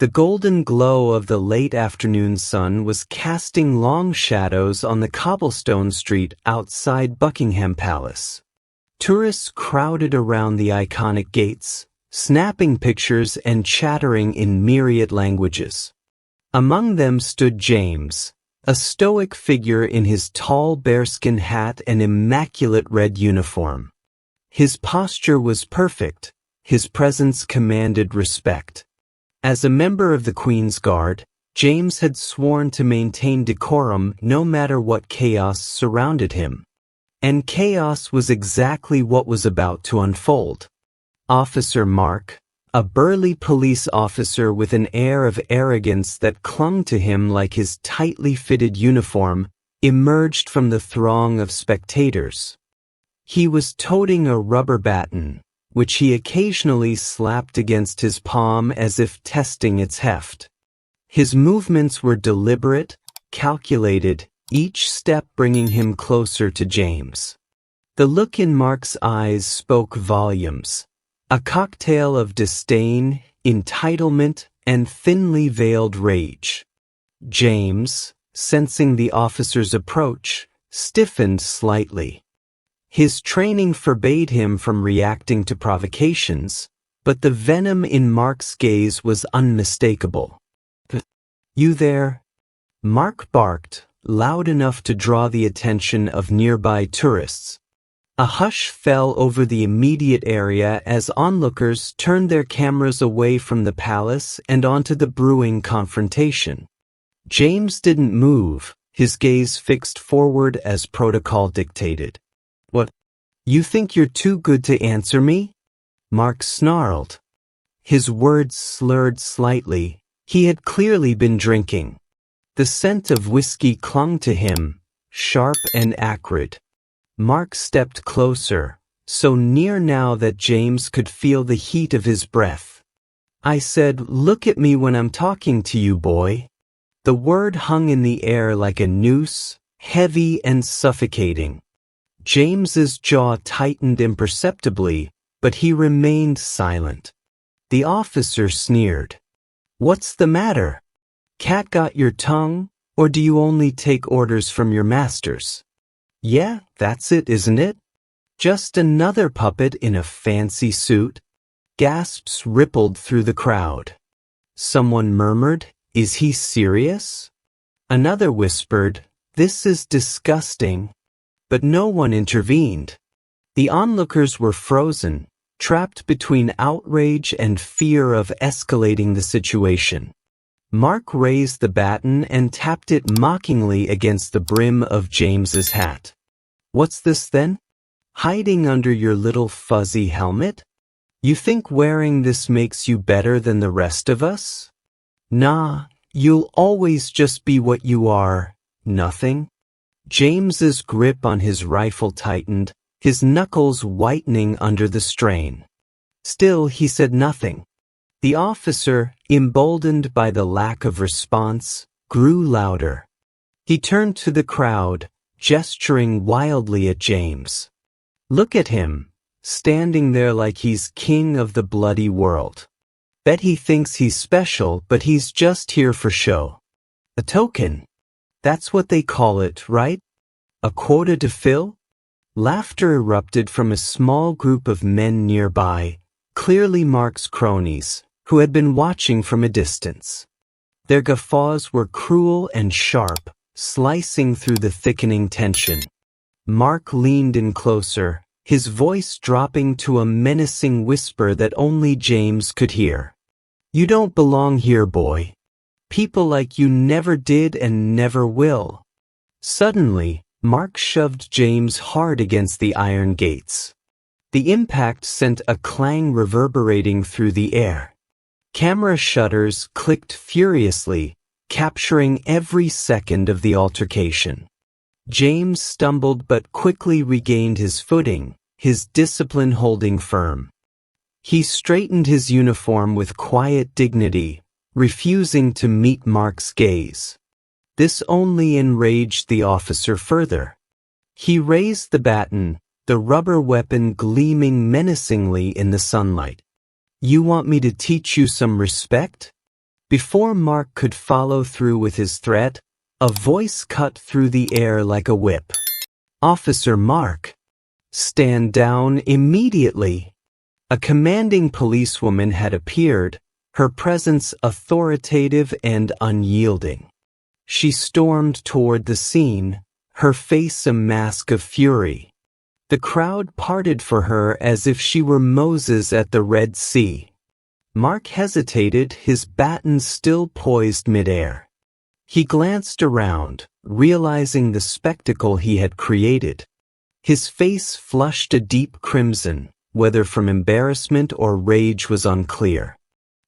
The golden glow of the late afternoon sun was casting long shadows on the cobblestone street outside Buckingham Palace. Tourists crowded around the iconic gates, snapping pictures and chattering in myriad languages. Among them stood James, a stoic figure in his tall bearskin hat and immaculate red uniform. His posture was perfect, his presence commanded respect. As a member of the Queen's Guard, James had sworn to maintain decorum no matter what chaos surrounded him. And chaos was exactly what was about to unfold. Officer Mark, a burly police officer with an air of arrogance that clung to him like his tightly fitted uniform, emerged from the throng of spectators. He was toting a rubber baton, which he occasionally slapped against his palm as if testing its heft. His movements were deliberate, calculated, each step bringing him closer to James. The look in Mark's eyes spoke volumes, a cocktail of disdain, entitlement, and thinly veiled rage. James, sensing the officer's approach, stiffened slightly. His training forbade him from reacting to provocations, but the venom in Mark's gaze was unmistakable. "You there?" Mark barked, loud enough to draw the attention of nearby tourists. A hush fell over the immediate area as onlookers turned their cameras away from the palace and onto the brewing confrontation. James didn't move, his gaze fixed forward as protocol dictated. "What? You think you're too good to answer me?" Mark snarled. His words slurred slightly. He had clearly been drinking. The scent of whiskey clung to him, sharp and acrid. Mark stepped closer, so near now that James could feel the heat of his breath. "I said, look at me when I'm talking to you, boy." The word hung in the air like a noose, heavy and suffocating. James's jaw tightened imperceptibly, but he remained silent. The officer sneered. "What's the matter? Cat got your tongue, or do you only take orders from your masters?" "Yeah, that's it, isn't it? Just another puppet in a fancy suit." Gasps rippled through the crowd. Someone murmured, "Is he serious?" Another whispered, "This is disgusting." But no one intervened. The onlookers were frozen, trapped between outrage and fear of escalating the situation. Mark raised the baton and tapped it mockingly against the brim of James's hat. "What's this then? Hiding under your little fuzzy helmet? You think wearing this makes you better than the rest of us? Nah, you'll always just be what you are, nothing." James's grip on his rifle tightened, his knuckles whitening under the strain. Still, he said nothing. The officer, emboldened by the lack of response, grew louder. He turned to the crowd, gesturing wildly at James. "Look at him, standing there like he's king of the bloody world. Bet he thinks he's special, but he's just here for show. A token. That's what they call it, right? A quota to fill?" Laughter erupted from a small group of men nearby, clearly Mark's cronies, who had been watching from a distance. Their guffaws were cruel and sharp, slicing through the thickening tension. Mark leaned in closer, his voice dropping to a menacing whisper that only James could hear. "You don't belong here, boy. People like you never did and never will." Suddenly, Mark shoved James hard against the iron gates. The impact sent a clang reverberating through the air. Camera shutters clicked furiously, capturing every second of the altercation. James stumbled but quickly regained his footing, his discipline holding firm. He straightened his uniform with quiet dignity, refusing to meet Mark's gaze. This only enraged the officer further. He raised the baton, the rubber weapon gleaming menacingly in the sunlight. "You want me to teach you some respect?" Before Mark could follow through with his threat, a voice cut through the air like a whip. "Officer Mark, stand down immediately." A commanding policewoman had appeared, her presence authoritative and unyielding. She stormed toward the scene, her face a mask of fury. The crowd parted for her as if she were Moses at the Red Sea. Mark hesitated, his baton still poised midair. He glanced around, realizing the spectacle he had created. His face flushed a deep crimson, whether from embarrassment or rage was unclear.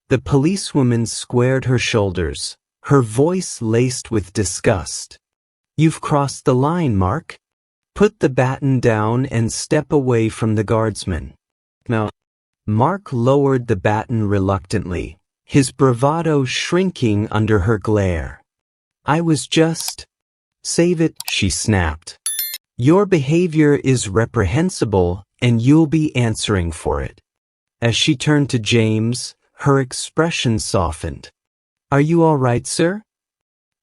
The policewoman squared her shoulders, her voice laced with disgust. "You've crossed the line, Mark. Put the baton down and step away from the guardsman." "No." Mark lowered the baton reluctantly, his bravado shrinking under her glare. "I was just—" "Save it," she snapped. "Your behavior is reprehensible, and you'll be answering for it." As she turned to James, her expression softened. "Are you all right, sir?"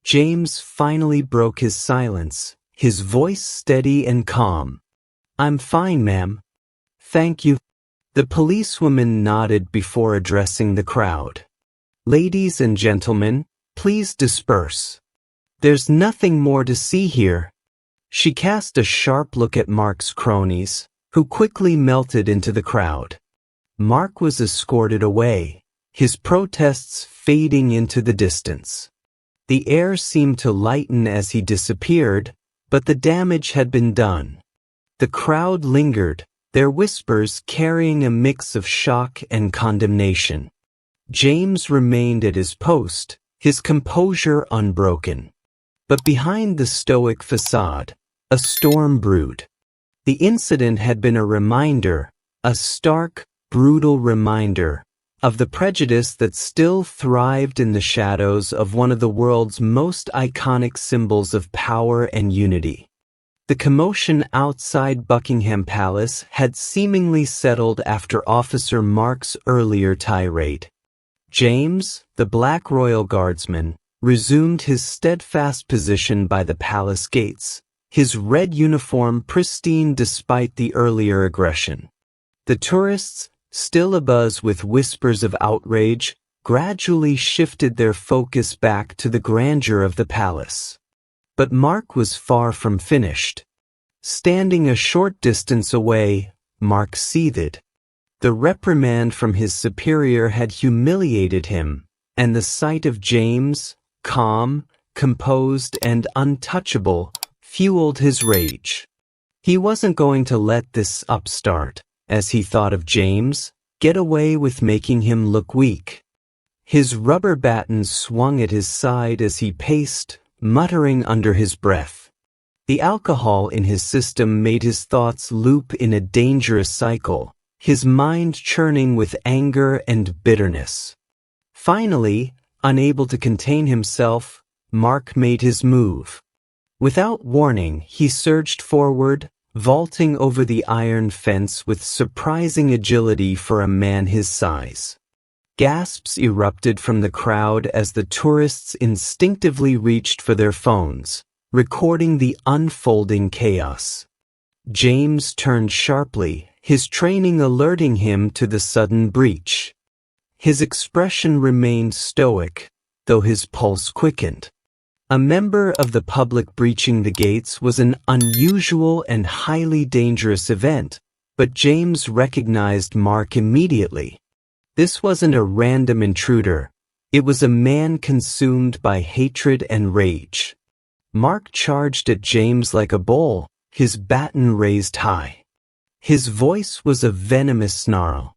James finally broke his silence, his voice steady and calm. "I'm fine, ma'am. Thank you." The policewoman nodded before addressing the crowd. "Ladies and gentlemen, please disperse. There's nothing more to see here." She cast a sharp look at Mark's cronies, who quickly melted into the crowd. Mark was escorted away, his protests fading into the distance. The air seemed to lighten as he disappeared, but the damage had been done. The crowd lingered, their whispers carrying a mix of shock and condemnation. James remained at his post, his composure unbroken. But behind the stoic facade, a storm brewed. The incident had been a reminder, a stark, brutal reminder, of the prejudice that still thrived in the shadows of one of the world's most iconic symbols of power and unity. The commotion outside Buckingham Palace had seemingly settled after Officer Mark's earlier tirade. James, the Black Royal Guardsman, resumed his steadfast position by the palace gates, his red uniform pristine despite the earlier aggression. The tourists, still abuzz with whispers of outrage, gradually shifted their focus back to the grandeur of the palace. But Mark was far from finished. Standing a short distance away, Mark seethed. The reprimand from his superior had humiliated him, and the sight of James, calm, composed, and untouchable, fueled his rage. He wasn't going to let this upstart, as he thought of James, get away with making him look weak. His rubber baton swung at his side as he paced, muttering under his breath. The alcohol in his system made his thoughts loop in a dangerous cycle, his mind churning with anger and bitterness. Finally, unable to contain himself, Mark made his move. Without warning, he surged forward, vaulting over the iron fence with surprising agility for a man his size. Gasps erupted from the crowd as the tourists instinctively reached for their phones, recording the unfolding chaos. James turned sharply, his training alerting him to the sudden breach. His expression remained stoic, though his pulse quickened. A member of the public breaching the gates was an unusual and highly dangerous event, but James recognized Mark immediately. This wasn't a random intruder. It was a man consumed by hatred and rage. Mark charged at James like a bull, his baton raised high. His voice was a venomous snarl.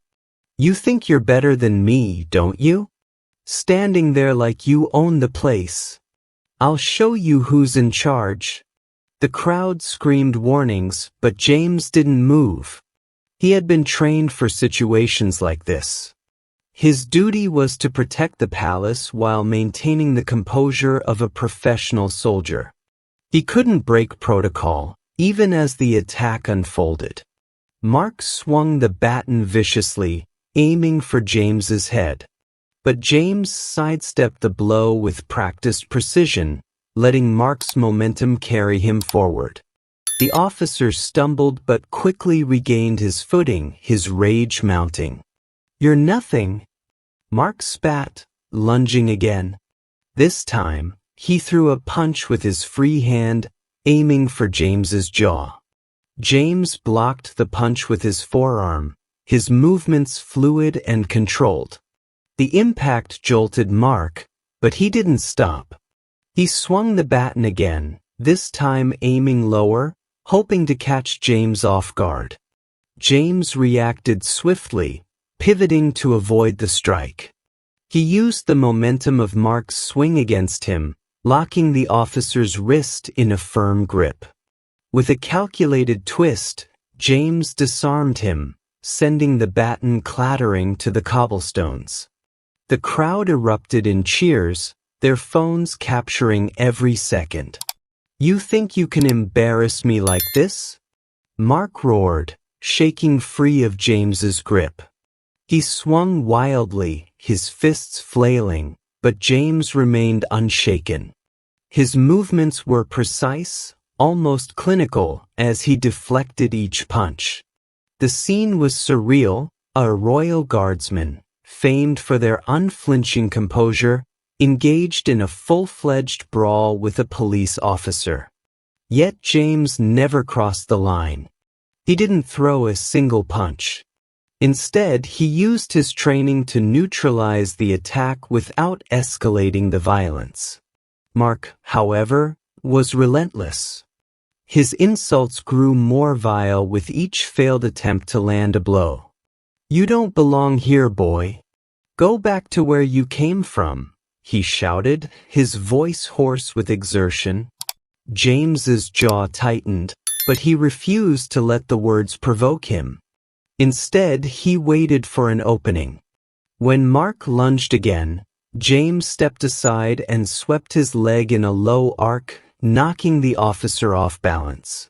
"You think you're better than me, don't you? Standing there like you own the place. I'll show you who's in charge." The crowd screamed warnings, but James didn't move. He had been trained for situations like this. His duty was to protect the palace while maintaining the composure of a professional soldier. He couldn't break protocol, even as the attack unfolded. Mark swung the baton viciously, aiming for James's head. But James sidestepped the blow with practiced precision, letting Mark's momentum carry him forward. The officer stumbled but quickly regained his footing, his rage mounting. "You're nothing," Mark spat, lunging again. This time, he threw a punch with his free hand, aiming for James's jaw. James blocked the punch with his forearm, his movements fluid and controlled. The impact jolted Mark, but he didn't stop. He swung the baton again, this time aiming lower, hoping to catch James off guard. James reacted swiftly, pivoting to avoid the strike. He used the momentum of Mark's swing against him, locking the officer's wrist in a firm grip. With a calculated twist, James disarmed him, sending the baton clattering to the cobblestones. The crowd erupted in cheers, their phones capturing every second. "You think you can embarrass me like this?" Mark roared, shaking free of James's grip. He swung wildly, his fists flailing, but James remained unshaken. His movements were precise, almost clinical, as he deflected each punch. The scene was surreal. A Royal Guardsman, famed for their unflinching composure, engaged in a full-fledged brawl with a police officer. Yet James never crossed the line. He didn't throw a single punch. Instead, he used his training to neutralize the attack without escalating the violence. Mark, however, was relentless. His insults grew more vile with each failed attempt to land a blow. "You don't belong here, boy. Go back to where you came from," he shouted, his voice hoarse with exertion. James's jaw tightened, but he refused to let the words provoke him. Instead, he waited for an opening. When Mark lunged again, James stepped aside and swept his leg in a low arc, knocking the officer off balance.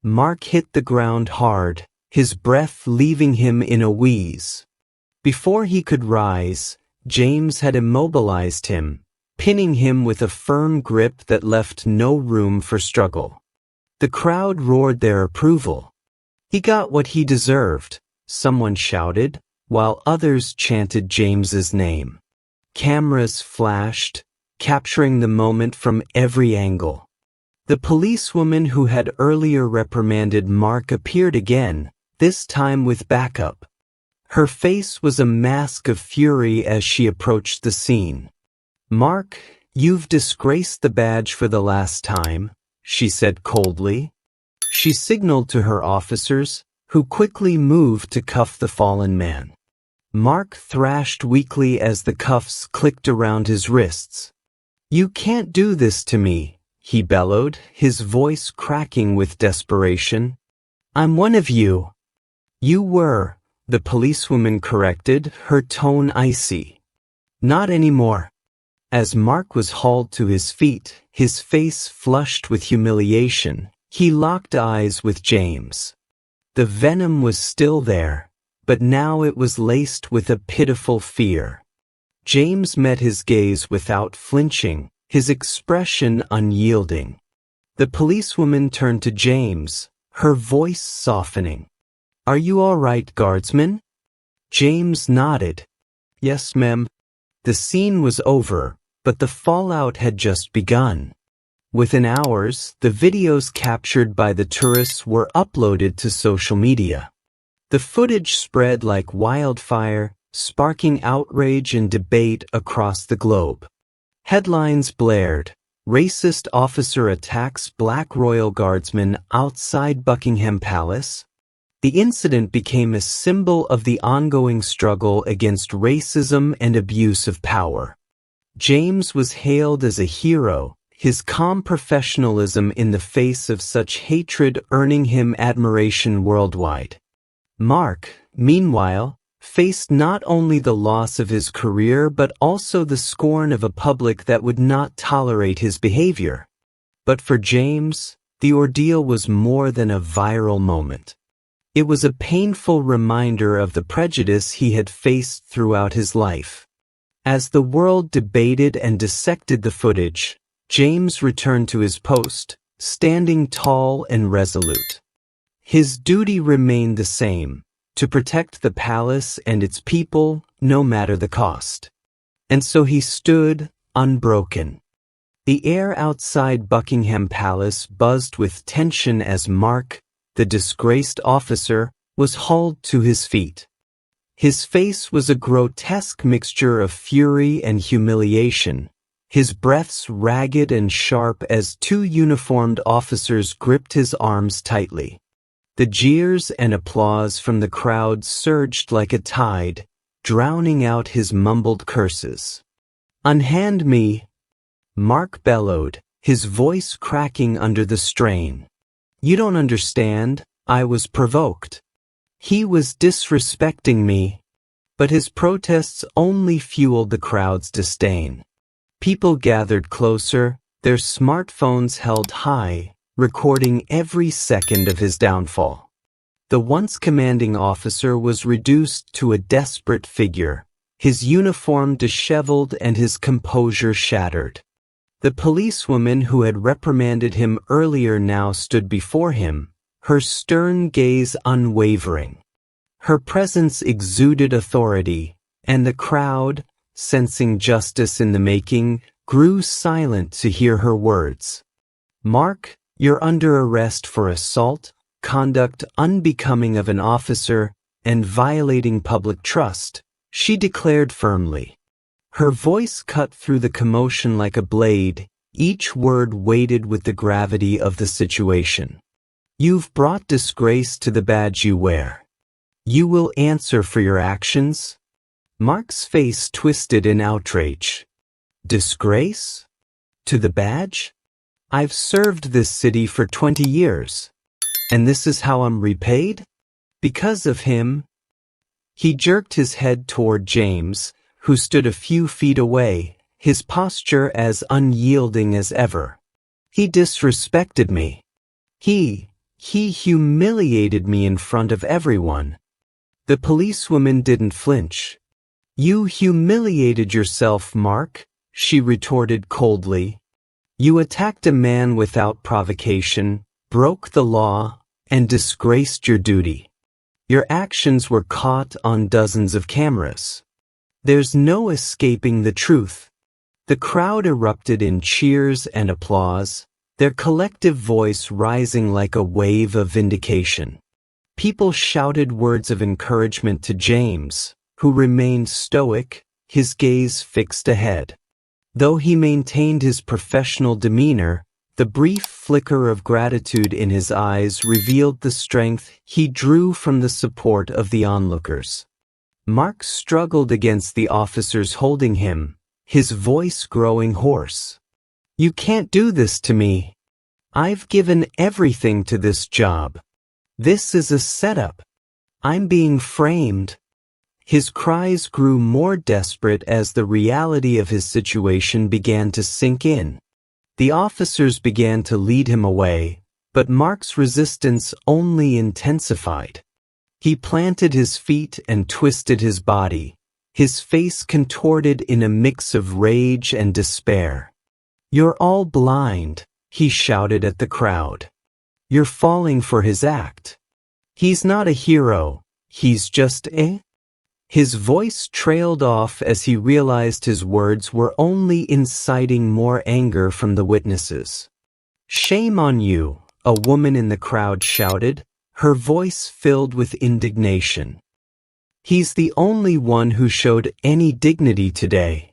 Mark hit the ground hard, his breath leaving him in a wheeze. Before he could rise, James had immobilized him, pinning him with a firm grip that left no room for struggle. The crowd roared their approval. "He got what he deserved," someone shouted, while others chanted James's name. Cameras flashed, capturing the moment from every angle. The policewoman who had earlier reprimanded Mark appeared again, this time with backup. Her face was a mask of fury as she approached the scene. "Mark, you've disgraced the badge for the last time," she said coldly. She signaled to her officers, who quickly moved to cuff the fallen man. Mark thrashed weakly as the cuffs clicked around his wrists. "You can't do this to me," he bellowed, his voice cracking with desperation. "I'm one of you." "You were," the policewoman corrected, her tone icy. "Not anymore." As Mark was hauled to his feet, his face flushed with humiliation, he locked eyes with James. The venom was still there, but now it was laced with a pitiful fear. James met his gaze without flinching, his expression unyielding. The policewoman turned to James, her voice softening. "Are you all right, guardsman?" James nodded. "Yes, ma'am." The scene was over, but the fallout had just begun. Within hours, the videos captured by the tourists were uploaded to social media. The footage spread like wildfire, sparking outrage and debate across the globe. Headlines blared, "Racist officer attacks Black Royal Guardsman outside Buckingham Palace." The incident became a symbol of the ongoing struggle against racism and abuse of power. James was hailed as a hero, his calm professionalism in the face of such hatred earning him admiration worldwide. Mark, meanwhile, faced not only the loss of his career but also the scorn of a public that would not tolerate his behavior. But for James, the ordeal was more than a viral moment. It was a painful reminder of the prejudice he had faced throughout his life. As the world debated and dissected the footage, James returned to his post, standing tall and resolute. His duty remained the same, to protect the palace and its people, no matter the cost. And so he stood, unbroken. The air outside Buckingham Palace buzzed with tension as Mark, the disgraced officer, was hauled to his feet. His face was a grotesque mixture of fury and humiliation, his breaths ragged and sharp as two uniformed officers gripped his arms tightly. The jeers and applause from the crowd surged like a tide, drowning out his mumbled curses. "Unhand me," Mark bellowed, his voice cracking under the strain. "You don't understand, I was provoked. He was disrespecting me." But his protests only fueled the crowd's disdain. People gathered closer, their smartphones held high, recording every second of his downfall. The once commanding officer was reduced to a desperate figure, his uniform disheveled and his composure shattered. The policewoman who had reprimanded him earlier now stood before him, her stern gaze unwavering. Her presence exuded authority, and the crowd, sensing justice in the making, grew silent to hear her words. "Mark, you're under arrest for assault, conduct unbecoming of an officer, and violating public trust," she declared firmly. Her voice cut through the commotion like a blade, each word weighted with the gravity of the situation. "You've brought disgrace to the badge you wear. You will answer for your actions?" Mark's face twisted in outrage. "Disgrace? To the badge? I've served this city for 20 years. And this is how I'm repaid? Because of him?" He jerked his head toward James, who stood a few feet away, his posture as unyielding as ever. "He disrespected me. He humiliated me in front of everyone." The policewoman didn't flinch. "You humiliated yourself, Mark," she retorted coldly. "You attacked a man without provocation, broke the law, and disgraced your duty. Your actions were caught on dozens of cameras. There's no escaping the truth." The crowd erupted in cheers and applause, their collective voice rising like a wave of vindication. People shouted words of encouragement to James, who remained stoic, his gaze fixed ahead. Though he maintained his professional demeanor, the brief flicker of gratitude in his eyes revealed the strength he drew from the support of the onlookers. Mark struggled against the officers holding him, his voice growing hoarse. "You can't do this to me. I've given everything to this job. This is a setup. I'm being framed." His cries grew more desperate as the reality of his situation began to sink in. The officers began to lead him away, but Mark's resistance only intensified. He planted his feet and twisted his body, his face contorted in a mix of rage and despair. "You're all blind," he shouted at the crowd. "You're falling for his act. He's not a hero, he's just a..." His voice trailed off as he realized his words were only inciting more anger from the witnesses. "Shame on you," a woman in the crowd shouted, her voice filled with indignation. "He's the only one who showed any dignity today."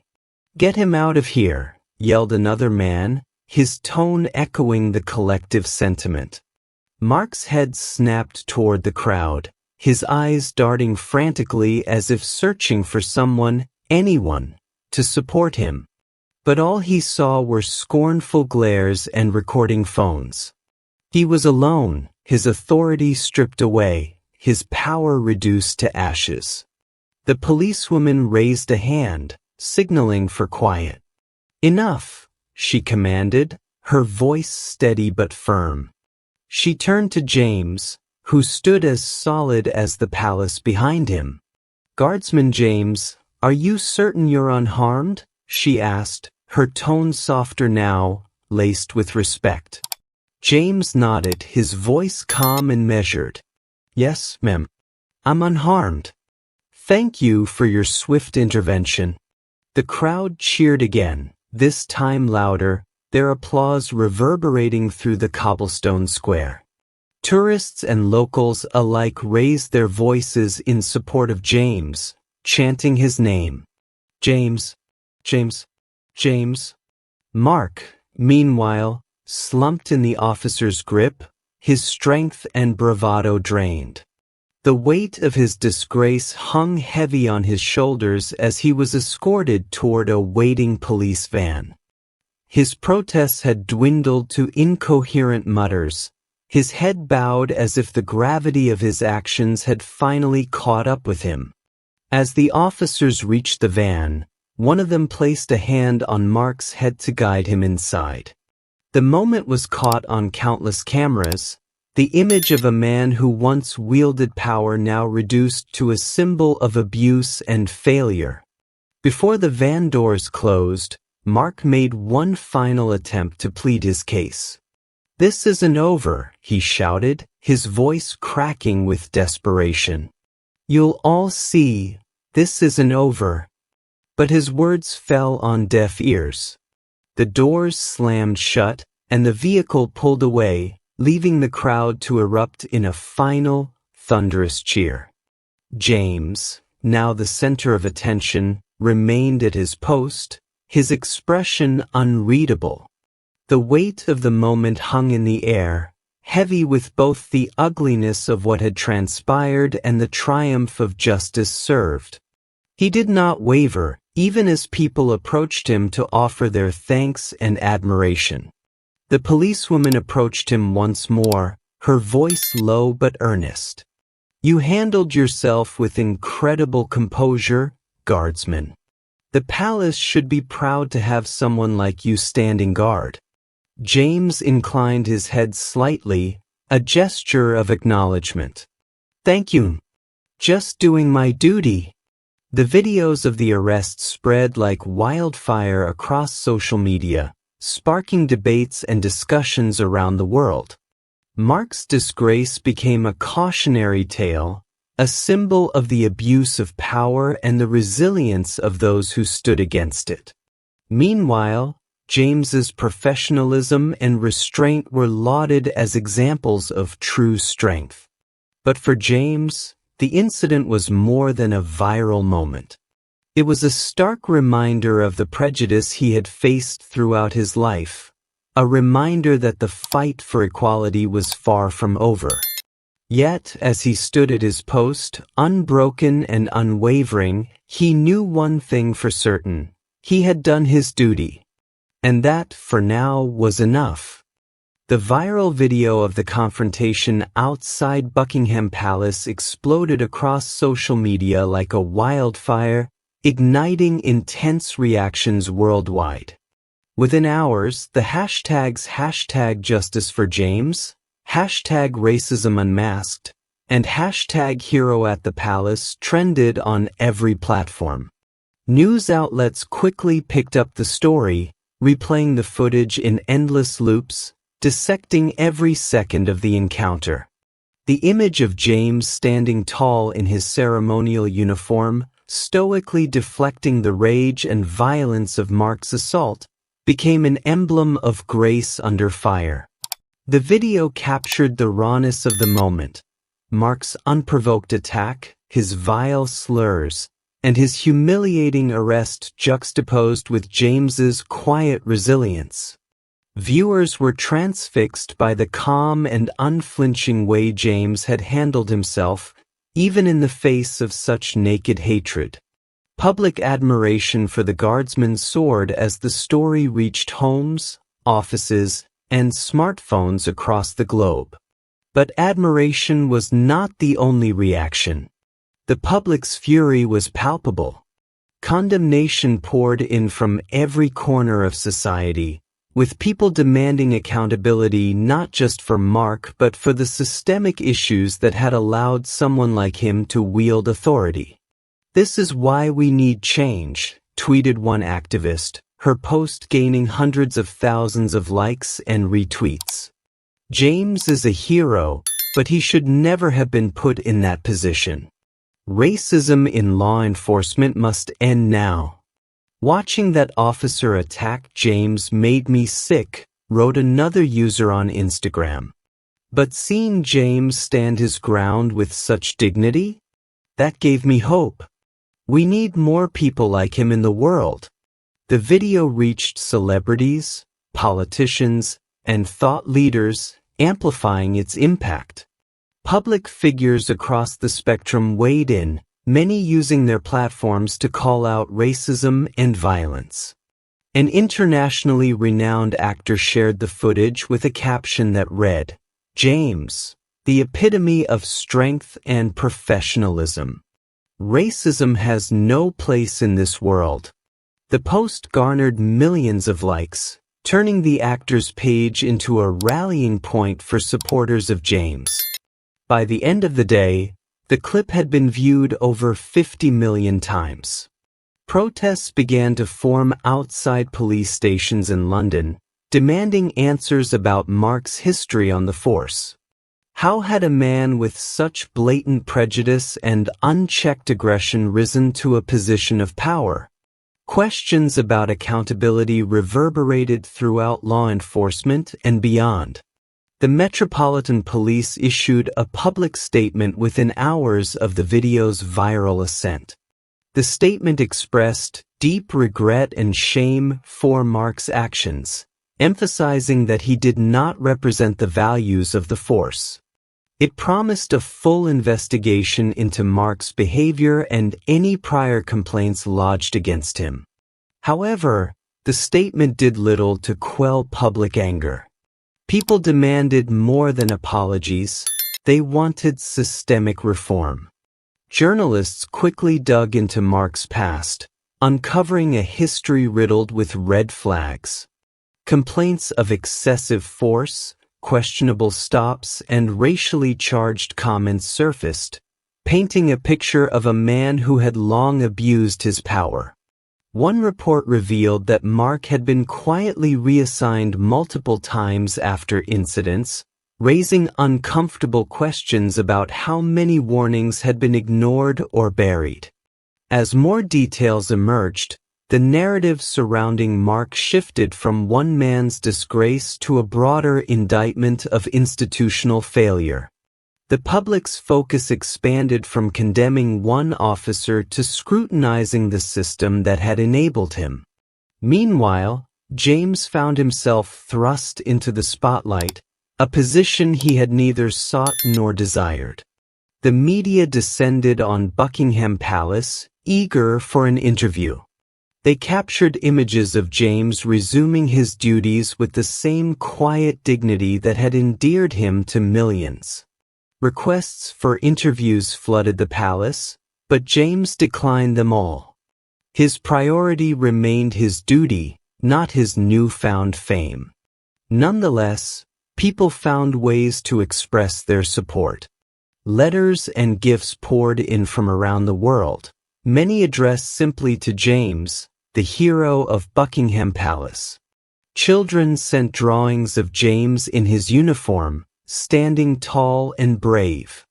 "Get him out of here," yelled another man, his tone echoing the collective sentiment. Mark's head snapped toward the crowd, his eyes darting frantically as if searching for someone, anyone, to support him. But all he saw were scornful glares and recording phones. He was alone, his authority stripped away, his power reduced to ashes. The policewoman raised a hand, signaling for quiet. "Enough," she commanded, her voice steady but firm. She turned to James, who stood as solid as the palace behind him. "Guardsman James, "Are you certain you're unharmed?" she asked, her tone softer now, laced with respect. James nodded, his voice calm and measured. "Yes, ma'am. I'm unharmed. Thank you for your swift intervention." The crowd cheered again, this time louder, their applause reverberating through the cobblestone square. Tourists and locals alike raised their voices in support of James, chanting his name. "James, James, James." Mark, meanwhile, slumped in the officer's grip, his strength and bravado drained. The weight of his disgrace hung heavy on his shoulders as he was escorted toward a waiting police van. His protests had dwindled to incoherent mutters, his head bowed as if the gravity of his actions had finally caught up with him. As the officers reached the van, one of them placed a hand on Mark's head to guide him inside. The moment was caught on countless cameras, the image of a man who once wielded power now reduced to a symbol of abuse and failure. Before the van doors closed, Mark made one final attempt to plead his case. "This isn't over," he shouted, his voice cracking with desperation. "You'll all see, this isn't over." But his words fell on deaf ears. The doors slammed shut, and the vehicle pulled away, leaving the crowd to erupt in a final, thunderous cheer. James, now the center of attention, remained at his post, his expression unreadable. The weight of the moment hung in the air, heavy with both the ugliness of what had transpired and the triumph of justice served. He did not waver, even as people approached him to offer their thanks and admiration. The policewoman approached him once more, her voice low but earnest. "You handled yourself with incredible composure, guardsman. The palace should be proud to have someone like you standing guard." James inclined his head slightly, a gesture of acknowledgement. "Thank you. Just doing my duty." The videos of the arrest spread like wildfire across social media, sparking debates and discussions around the world. Mark's disgrace became a cautionary tale, a symbol of the abuse of power and the resilience of those who stood against it. Meanwhile, James's professionalism and restraint were lauded as examples of true strength. But for James, the incident was more than a viral moment. It was a stark reminder of the prejudice he had faced throughout his life, a reminder that the fight for equality was far from over. Yet, as he stood at his post, unbroken and unwavering, he knew one thing for certain: he had done his duty. And that, for now, was enough. The viral video of the confrontation outside Buckingham Palace exploded across social media like a wildfire, igniting intense reactions worldwide. Within hours, the hashtags #JusticeForJames, #RacismUnmasked, and #HeroAtThePalace trended on every platform. News outlets quickly picked up the story, replaying the footage in endless loops, dissecting every second of the encounter. The image of James standing tall in his ceremonial uniform, stoically deflecting the rage and violence of Mark's assault, became an emblem of grace under fire. The video captured the rawness of the moment: Mark's unprovoked attack, his vile slurs, and his humiliating arrest juxtaposed with James's quiet resilience. Viewers were transfixed by the calm and unflinching way James had handled himself, even in the face of such naked hatred. Public admiration for the guardsman soared as the story reached homes, offices, and smartphones across the globe. But admiration was not the only reaction. The public's fury was palpable. Condemnation poured in from every corner of society, with people demanding accountability not just for Mark but for the systemic issues that had allowed someone like him to wield authority. "This is why we need change," tweeted one activist, her post gaining hundreds of thousands of likes and retweets. "James is a hero, but he should never have been put in that position. Racism in law enforcement must end now. Watching that officer attack James made me sick," wrote another user on Instagram. "But seeing James stand his ground with such dignity? That gave me hope. We need more people like him in the world." The video reached celebrities, politicians, and thought leaders, amplifying its impact. Public figures across the spectrum weighed in, many using their platforms to call out racism and violence. An internationally renowned actor shared the footage with a caption that read, "James, the epitome of strength and professionalism. Racism has no place in this world." The post garnered millions of likes, turning the actor's page into a rallying point for supporters of James. By the end of the day, the clip had been viewed over 50 million times. Protests began to form outside police stations in London, demanding answers about Mark's history on the force. How had a man with such blatant prejudice and unchecked aggression risen to a position of power? Questions about accountability reverberated throughout law enforcement and beyond. The Metropolitan Police issued a public statement within hours of the video's viral ascent. The statement expressed deep regret and shame for Mark's actions, emphasizing that he did not represent the values of the force. It promised a full investigation into Mark's behavior and any prior complaints lodged against him. However, the statement did little to quell public anger. People demanded more than apologies; they wanted systemic reform. Journalists quickly dug into Mark's past, uncovering a history riddled with red flags. Complaints of excessive force, questionable stops, and racially charged comments surfaced, painting a picture of a man who had long abused his power. One report revealed that Mark had been quietly reassigned multiple times after incidents, raising uncomfortable questions about how many warnings had been ignored or buried. As more details emerged, the narrative surrounding Mark shifted from one man's disgrace to a broader indictment of institutional failure. The public's focus expanded from condemning one officer to scrutinizing the system that had enabled him. Meanwhile, James found himself thrust into the spotlight, a position he had neither sought nor desired. The media descended on Buckingham Palace, eager for an interview. They captured images of James resuming his duties with the same quiet dignity that had endeared him to millions. Requests for interviews flooded the palace, but James declined them all. His priority remained his duty, not his newfound fame. Nonetheless, people found ways to express their support. Letters and gifts poured in from around the world, many addressed simply to James, the hero of Buckingham Palace. Children sent drawings of James in his uniform, standing tall and brave.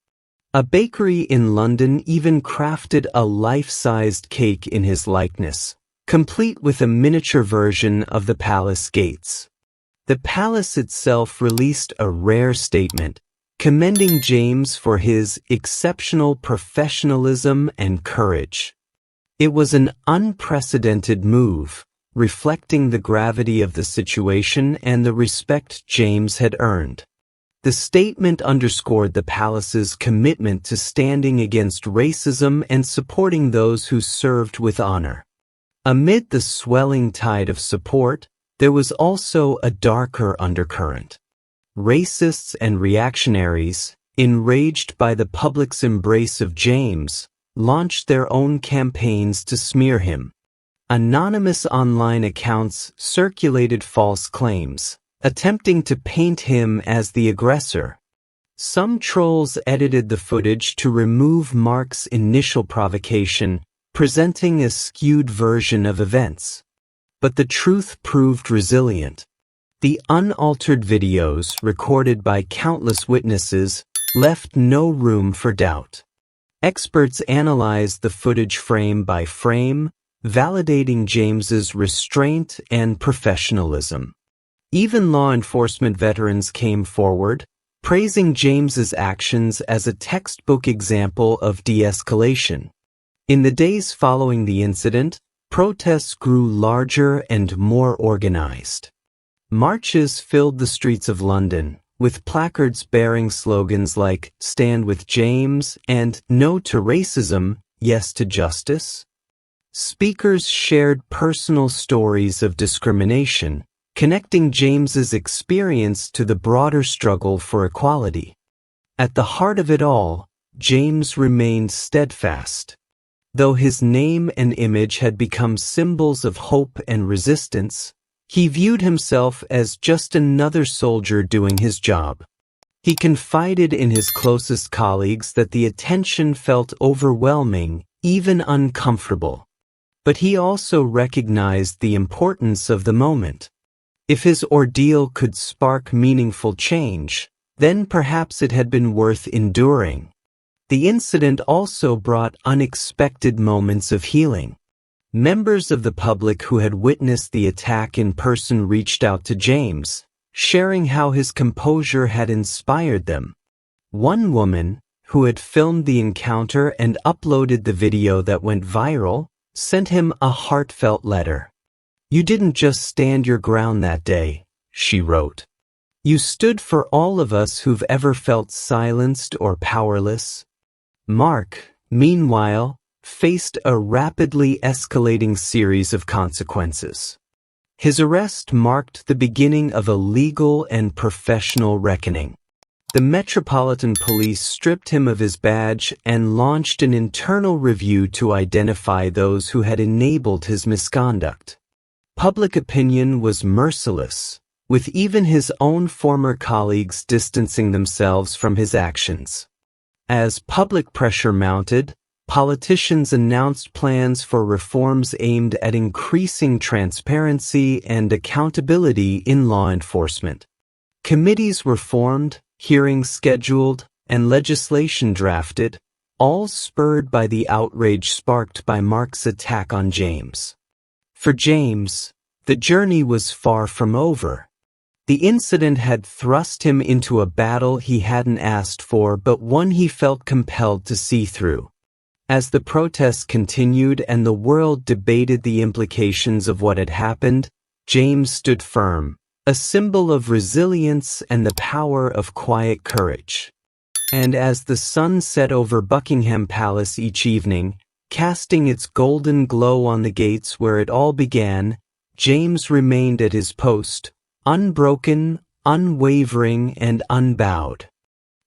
A bakery in London even crafted a life-sized cake in his likeness, complete with a miniature version of the palace gates. The palace itself released a rare statement, commending James for his exceptional professionalism and courage. It was an unprecedented move, reflecting the gravity of the situation and the respect James had earned. The statement underscored the palace's commitment to standing against racism and supporting those who served with honor. Amid the swelling tide of support, there was also a darker undercurrent. Racists and reactionaries, enraged by the public's embrace of James, launched their own campaigns to smear him. Anonymous online accounts circulated false claims, attempting to paint him as the aggressor. Some trolls edited the footage to remove Mark's initial provocation, presenting a skewed version of events. But the truth proved resilient. The unaltered videos, recorded by countless witnesses, left no room for doubt. Experts analyzed the footage frame by frame, validating James's restraint and professionalism. Even law enforcement veterans came forward, praising James's actions as a textbook example of de-escalation. In the days following the incident, protests grew larger and more organized. Marches filled the streets of London, with placards bearing slogans like "Stand with James" and "No to Racism, Yes to Justice." Speakers shared personal stories of discrimination, connecting James's experience to the broader struggle for equality. At the heart of it all, James remained steadfast. Though his name and image had become symbols of hope and resistance, he viewed himself as just another soldier doing his job. He confided in his closest colleagues that the attention felt overwhelming, even uncomfortable. But he also recognized the importance of the moment. If his ordeal could spark meaningful change, then perhaps it had been worth enduring. The incident also brought unexpected moments of healing. Members of the public who had witnessed the attack in person reached out to James, sharing how his composure had inspired them. One woman, who had filmed the encounter and uploaded the video that went viral, sent him a heartfelt letter. "You didn't just stand your ground that day," she wrote. "You stood for all of us who've ever felt silenced or powerless." Mark, meanwhile, faced a rapidly escalating series of consequences. His arrest marked the beginning of a legal and professional reckoning. The Metropolitan Police stripped him of his badge and launched an internal review to identify those who had enabled his misconduct. Public opinion was merciless, with even his own former colleagues distancing themselves from his actions. As public pressure mounted, politicians announced plans for reforms aimed at increasing transparency and accountability in law enforcement. Committees were formed, hearings scheduled, and legislation drafted, all spurred by the outrage sparked by Mark's attack on James. For James, the journey was far from over. The incident had thrust him into a battle he hadn't asked for, but one he felt compelled to see through. As the protests continued and the world debated the implications of what had happened, James stood firm, a symbol of resilience and the power of quiet courage. And as the sun set over Buckingham Palace each evening, casting its golden glow on the gates where it all began, James remained at his post, unbroken, unwavering, and unbowed.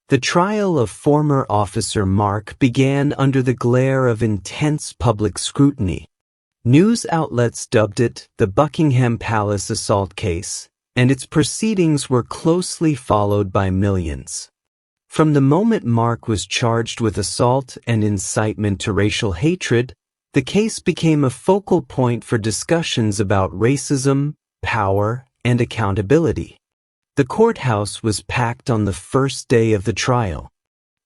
The trial of former officer Mark began under the glare of intense public scrutiny. News outlets dubbed it the Buckingham Palace assault case, and its proceedings were closely followed by millions. From the moment Mark was charged with assault and incitement to racial hatred, the case became a focal point for discussions about racism, power, and accountability. The courthouse was packed on the first day of the trial.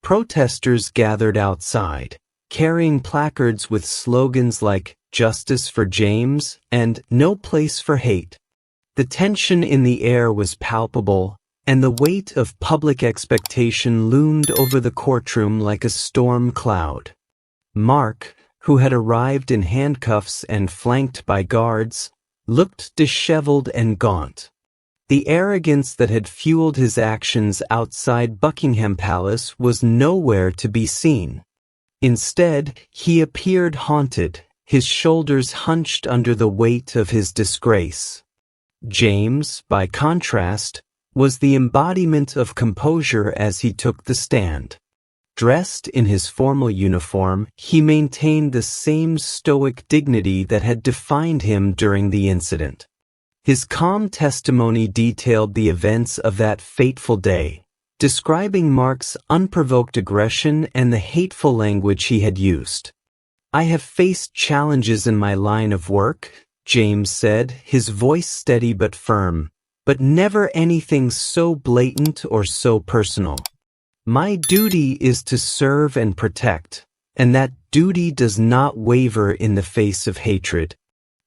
Protesters gathered outside, carrying placards with slogans like "Justice for James" and "No Place for Hate." The tension in the air was palpable, and the weight of public expectation loomed over the courtroom like a storm cloud. Mark, who had arrived in handcuffs and flanked by guards, looked disheveled and gaunt. The arrogance that had fueled his actions outside Buckingham Palace was nowhere to be seen. Instead, he appeared haunted, his shoulders hunched under the weight of his disgrace. James, by contrast, was the embodiment of composure as he took the stand. Dressed in his formal uniform, he maintained the same stoic dignity that had defined him during the incident. His calm testimony detailed the events of that fateful day, describing Mark's unprovoked aggression and the hateful language he had used. "I have faced challenges in my line of work," James said, his voice steady but firm, "but never anything so blatant or so personal. My duty is to serve and protect, and that duty does not waver in the face of hatred."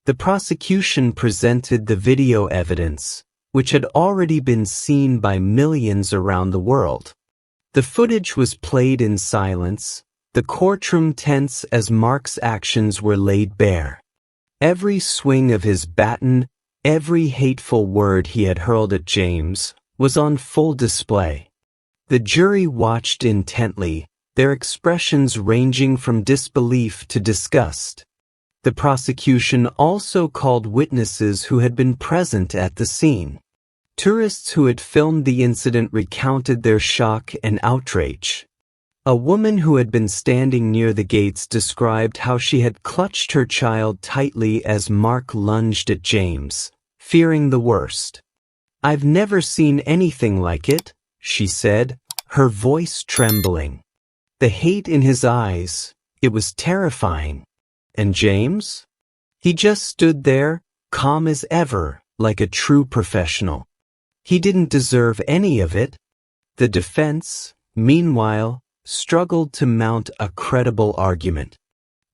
The prosecution presented the video evidence, which had already been seen by millions around the world. The footage was played in silence, the courtroom tense as Mark's actions were laid bare. Every swing of his baton, every hateful word he had hurled at James, was on full display. The jury watched intently, their expressions ranging from disbelief to disgust. The prosecution also called witnesses who had been present at the scene. Tourists who had filmed the incident recounted their shock and outrage. A woman who had been standing near the gates described how she had clutched her child tightly as Mark lunged at James, fearing the worst. "I've never seen anything like it," she said, her voice trembling. The hate in his eyes, it was terrifying. And James? He just stood there, calm as ever, like a true professional. He didn't deserve any of it. The defense, meanwhile, struggled to mount a credible argument.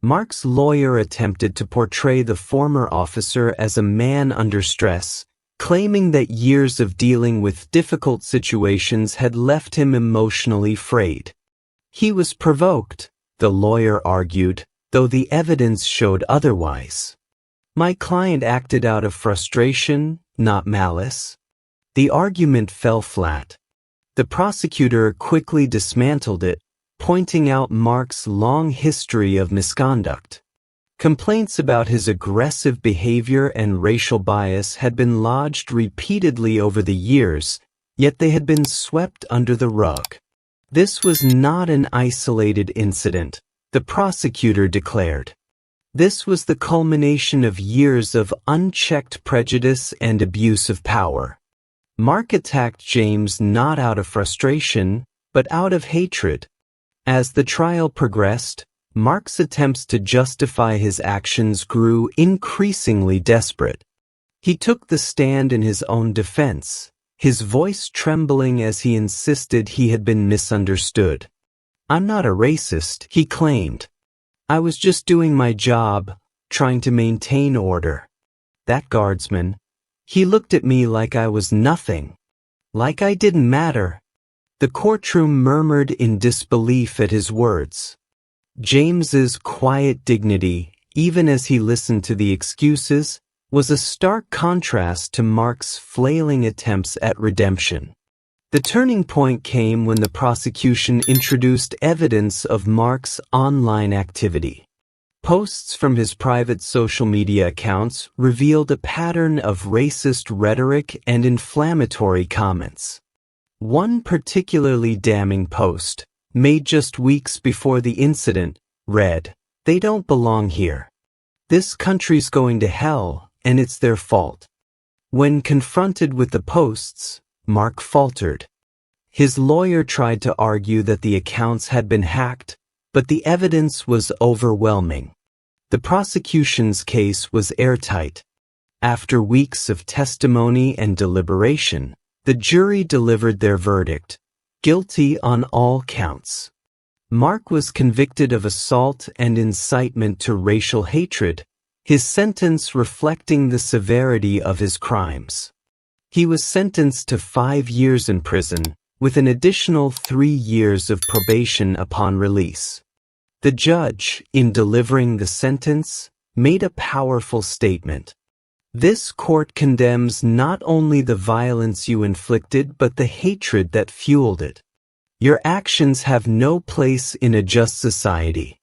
Mark's lawyer attempted to portray the former officer as a man under stress, claiming that years of dealing with difficult situations had left him emotionally frayed. He was provoked, the lawyer argued, though the evidence showed otherwise. "My client acted out of frustration, not malice." The argument fell flat. The prosecutor quickly dismantled it, pointing out Mark's long history of misconduct. Complaints about his aggressive behavior and racial bias had been lodged repeatedly over the years, yet they had been swept under the rug. This was not an isolated incident, the prosecutor declared. This was the culmination of years of unchecked prejudice and abuse of power. Mark attacked James not out of frustration, but out of hatred. As the trial progressed, Mark's attempts to justify his actions grew increasingly desperate. He took the stand in his own defense, his voice trembling as he insisted he had been misunderstood. "I'm not a racist," he claimed. "I was just doing my job, trying to maintain order." That guardsman, he looked at me like I was nothing, like I didn't matter. The courtroom murmured in disbelief at his words. James's quiet dignity, even as he listened to the excuses, was a stark contrast to Mark's flailing attempts at redemption. The turning point came when the prosecution introduced evidence of Mark's online activity. Posts from his private social media accounts revealed a pattern of racist rhetoric and inflammatory comments. One particularly damning post, made just weeks before the incident, read, "They don't belong here. This country's going to hell, and it's their fault." When confronted with the posts, Mark faltered. His lawyer tried to argue that the accounts had been hacked, but the evidence was overwhelming. The prosecution's case was airtight. After weeks of testimony and deliberation, the jury delivered their verdict, guilty on all counts. Mark was convicted of assault and incitement to racial hatred, his sentence reflecting the severity of his crimes. He was sentenced to 5 years in prison, with an additional 3 years of probation upon release. The judge, in delivering the sentence, made a powerful statement. "This court condemns not only the violence you inflicted but the hatred that fueled it. Your actions have no place in a just society.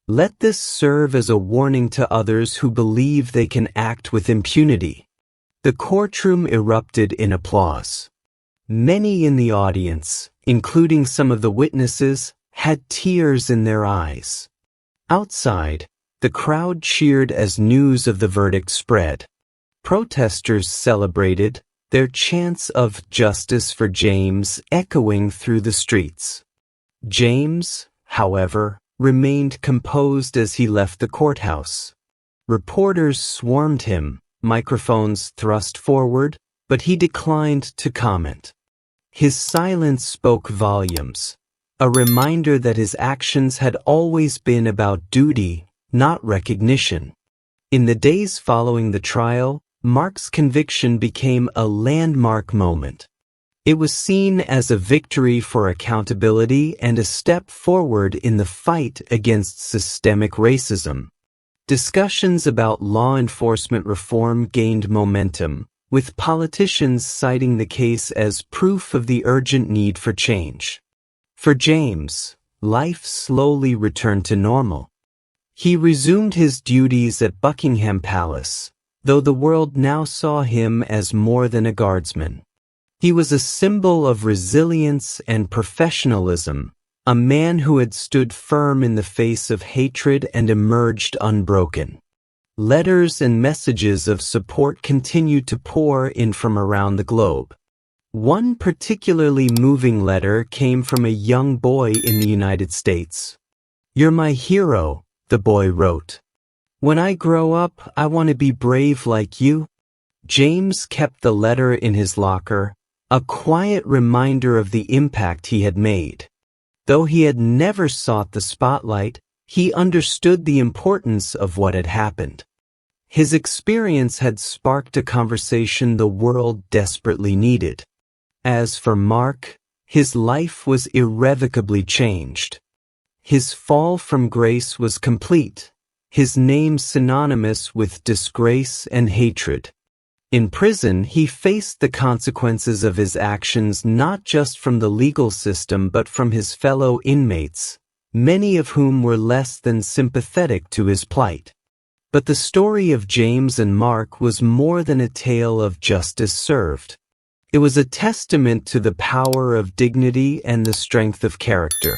Let this serve as a warning to others who believe they can act with impunity." The courtroom erupted in applause. Many in the audience, including some of the witnesses, had tears in their eyes. Outside, the crowd cheered as news of the verdict spread. Protesters celebrated, their chants of "justice for James" echoing through the streets. James, however, remained composed as he left the courthouse. Reporters swarmed him, microphones thrust forward, but he declined to comment. His silence spoke volumes, a reminder that his actions had always been about duty, not recognition. In the days following the trial, Mark's conviction became a landmark moment. It was seen as a victory for accountability and a step forward in the fight against systemic racism. Discussions about law enforcement reform gained momentum, with politicians citing the case as proof of the urgent need for change. For James, life slowly returned to normal. He resumed his duties at Buckingham Palace, though the world now saw him as more than a guardsman. He was a symbol of resilience and professionalism, a man who had stood firm in the face of hatred and emerged unbroken. Letters and messages of support continued to pour in from around the globe. One particularly moving letter came from a young boy in the United States. "You're my hero," the boy wrote. "When I grow up, I want to be brave like you." James kept the letter in his locker, a quiet reminder of the impact he had made. Though he had never sought the spotlight, he understood the importance of what had happened. His experience had sparked a conversation the world desperately needed. As for Mark, his life was irrevocably changed. His fall from grace was complete, his name synonymous with disgrace and hatred. In prison, he faced the consequences of his actions not just from the legal system but from his fellow inmates, many of whom were less than sympathetic to his plight. But the story of James and Mark was more than a tale of justice served. It was a testament to the power of dignity and the strength of character.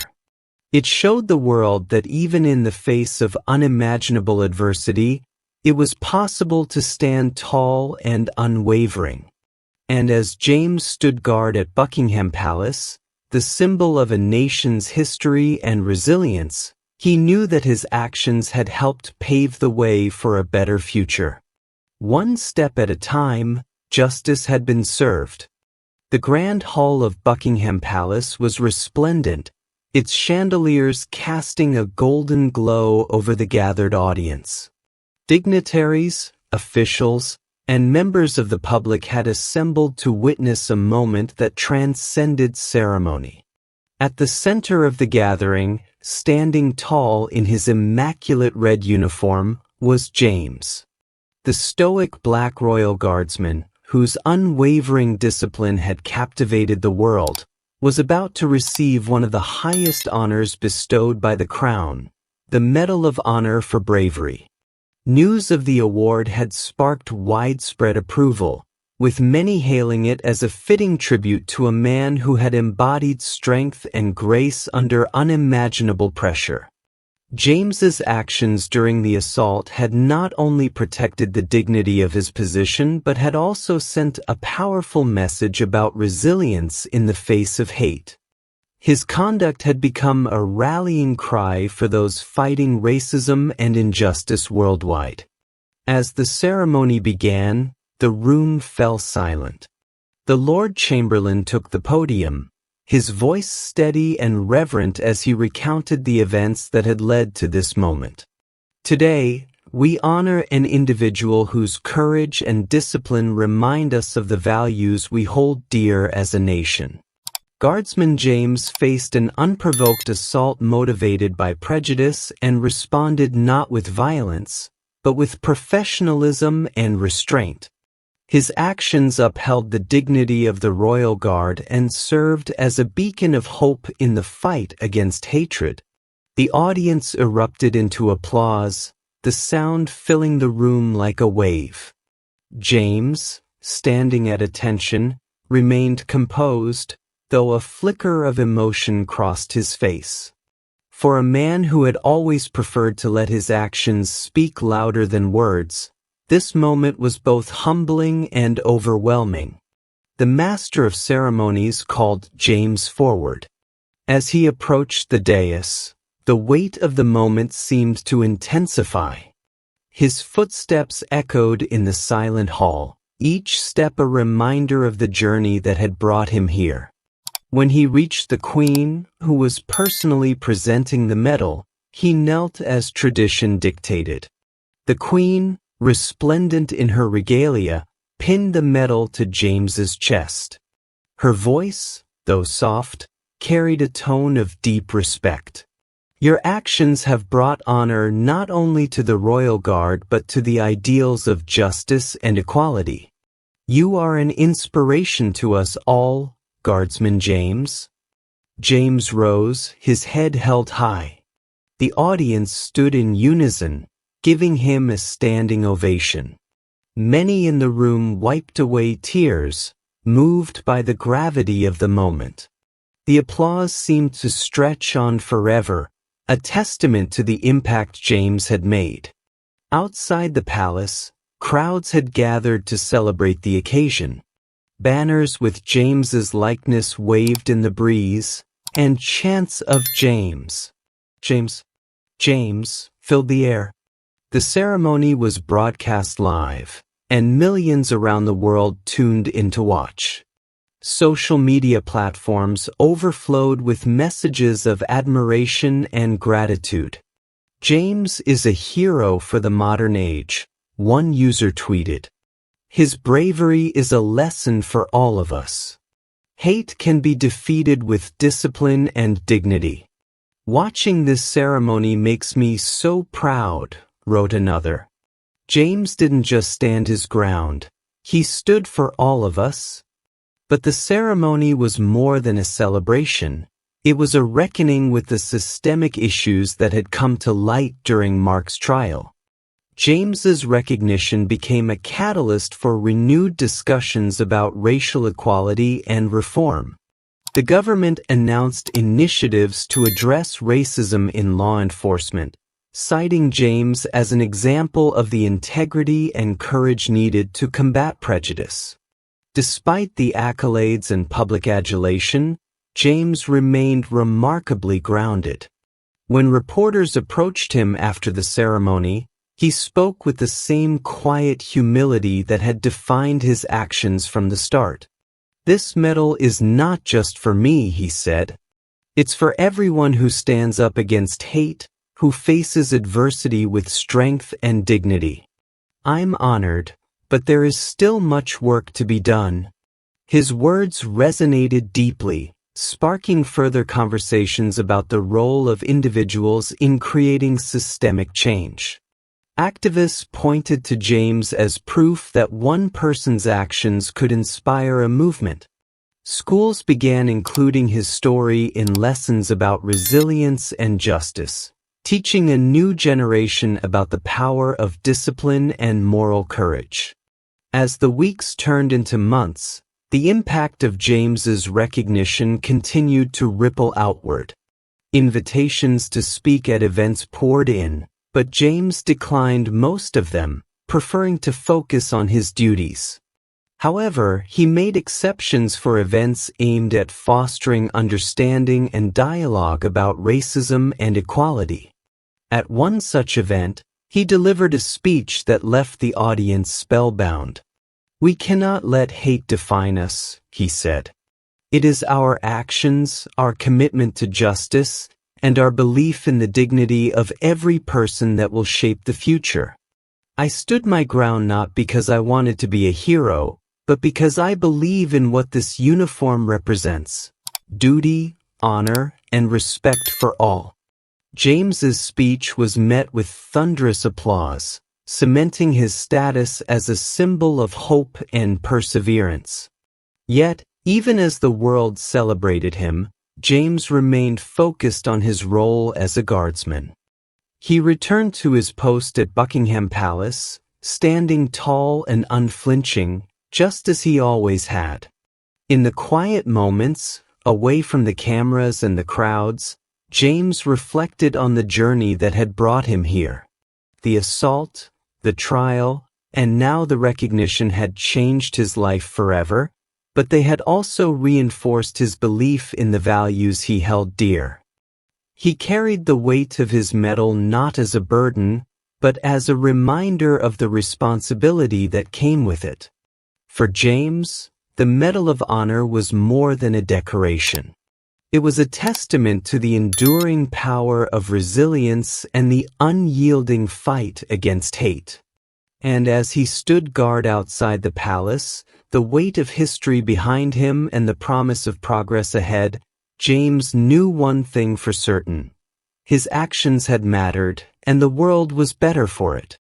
It showed the world that even in the face of unimaginable adversity, it was possible to stand tall and unwavering. And as James stood guard at Buckingham Palace, the symbol of a nation's history and resilience, he knew that his actions had helped pave the way for a better future. One step at a time, justice had been served. The Grand Hall of Buckingham Palace was resplendent, its chandeliers casting a golden glow over the gathered audience. Dignitaries, officials, and members of the public had assembled to witness a moment that transcended ceremony. At the center of the gathering, standing tall in his immaculate red uniform, was James. The stoic black royal guardsman, whose unwavering discipline had captivated the world, was about to receive one of the highest honors bestowed by the crown, the Medal of Honor for Bravery. News of the award had sparked widespread approval, with many hailing it as a fitting tribute to a man who had embodied strength and grace under unimaginable pressure. James's actions during the assault had not only protected the dignity of his position but had also sent a powerful message about resilience in the face of hate. His conduct had become a rallying cry for those fighting racism and injustice worldwide. As the ceremony began, the room fell silent. The Lord Chamberlain took the podium, his voice steady and reverent as he recounted the events that had led to this moment. Today, we honor an individual whose courage and discipline remind us of the values we hold dear as a nation. Guardsman James faced an unprovoked assault motivated by prejudice and responded not with violence, but with professionalism and restraint. His actions upheld the dignity of the Royal Guard and served as a beacon of hope in the fight against hatred. The audience erupted into applause, the sound filling the room like a wave. James, standing at attention, remained composed, though a flicker of emotion crossed his face. For a man who had always preferred to let his actions speak louder than words, this moment was both humbling and overwhelming. The master of ceremonies called James forward. As he approached the dais, The weight of the moment seemed to intensify. His footsteps echoed in the silent hall, each step a reminder of the journey that had brought him here. When he reached the Queen, who was personally presenting the medal, he knelt as tradition dictated. The Queen, resplendent in her regalia, pinned the medal to James's chest. Her voice, though soft, carried a tone of deep respect. Your actions have brought honor not only to the Royal Guard but to the ideals of justice and equality. You are an inspiration to us all, Guardsman James. James rose, his head held high. The audience stood in unison, giving him a standing ovation. Many in the room wiped away tears, moved by the gravity of the moment. The applause seemed to stretch on forever, a testament to the impact James had made. Outside the palace, crowds had gathered to celebrate the occasion. Banners with James's likeness waved in the breeze, and chants of James, James, James filled the air. The ceremony was broadcast live, and millions around the world tuned in to watch. Social media platforms overflowed with messages of admiration and gratitude. James is a hero for the modern age, one user tweeted. His bravery is a lesson for all of us. Hate can be defeated with discipline and dignity. Watching this ceremony makes me so proud, wrote another. James didn't just stand his ground, he stood for all of us. But the ceremony was more than a celebration. It was a reckoning with the systemic issues that had come to light during Mark's trial. James's recognition became a catalyst for renewed discussions about racial equality and reform. The government announced initiatives to address racism in law enforcement, citing James as an example of the integrity and courage needed to combat prejudice. Despite the accolades and public adulation, James remained remarkably grounded. When reporters approached him after the ceremony, he spoke with the same quiet humility that had defined his actions from the start. This medal is not just for me, he said. It's for everyone who stands up against hate, who faces adversity with strength and dignity. I'm honored, but there is still much work to be done. His words resonated deeply, sparking further conversations about the role of individuals in creating systemic change. Activists pointed to James as proof that one person's actions could inspire a movement. Schools began including his story in lessons about resilience and justice, teaching a new generation about the power of discipline and moral courage. As the weeks turned into months, the impact of James's recognition continued to ripple outward. Invitations to speak at events poured in, but James declined most of them, preferring to focus on his duties. However, he made exceptions for events aimed at fostering understanding and dialogue about racism and equality. At one such event, he delivered a speech that left the audience spellbound. We cannot let hate define us, he said. It is our actions, our commitment to justice, and our belief in the dignity of every person that will shape the future. I stood my ground not because I wanted to be a hero, but because I believe in what this uniform represents: duty, honor, and respect for all. James's speech was met with thunderous applause, cementing his status as a symbol of hope and perseverance. Yet, even as the world celebrated him, James remained focused on his role as a guardsman. He returned to his post at Buckingham Palace, standing tall and unflinching, just as he always had. In the quiet moments, away from the cameras and the crowds, James reflected on the journey that had brought him here. The assault, the trial, and now the recognition had changed his life forever, but they had also reinforced his belief in the values he held dear. He carried the weight of his medal not as a burden, but as a reminder of the responsibility that came with it. For James, the Medal of Honor was more than a decoration. It was a testament to the enduring power of resilience and the unyielding fight against hate. And as he stood guard outside the palace, the weight of history behind him and the promise of progress ahead, James knew one thing for certain. His actions had mattered, and the world was better for it.